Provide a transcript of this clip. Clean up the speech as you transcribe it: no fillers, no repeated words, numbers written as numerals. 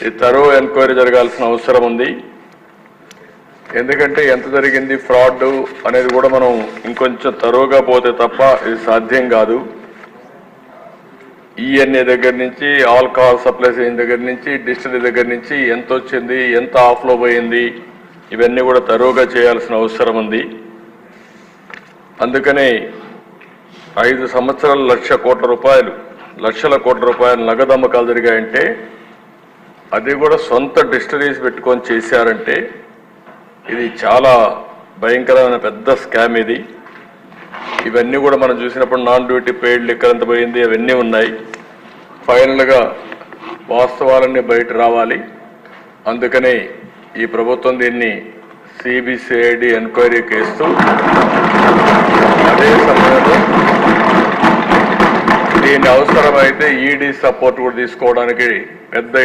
ఈ తరో ఎంక్వైరీ జరగాల్సిన అవసరం ఉంది. ఎందుకంటే ఎంత జరిగింది ఫ్రాడ్ అనేది కూడా మనం ఇంకొంచెం తరోగా పోతే తప్ప ఇది సాధ్యం కాదు. ఈఎన్ఏ దగ్గర నుంచి ఆల్కహాల్ సప్లై చేయని దగ్గర నుంచి డిస్టిలరీ దగ్గర నుంచి ఎంత వచ్చింది, ఎంత ఆఫ్లో పోయింది, ఇవన్నీ కూడా తరోగా చేయాల్సిన అవసరం ఉంది. అందుకనే 5 సంవత్సరాలు లక్షల కోట్ల రూపాయలు నగదు అమ్మకాలు జరిగాయంటే అది కూడా సొంత డిస్టిలరీస్ పెట్టుకొని చేశారంటే ఇది చాలా భయంకరమైన పెద్ద స్కామ్ ఇది. ఇవన్నీ కూడా మనం చూసినప్పుడు నాన్ డ్యూటీ పెయిడ్ లిక్కర్ ఎంత పోయింది అవన్నీ ఉన్నాయి. ఫైనల్గా వాస్తవాలన్నీ బయట రావాలి. అందుకనే ఈ ప్రభుత్వం దీన్ని సిబిసిఐడి ఎంక్వైరీకి ఇస్తూ అదే సమయంలో దీని అవసరమైతే ఈడీ సపోర్ట్ కూడా తీసుకోవడానికి పెద్ద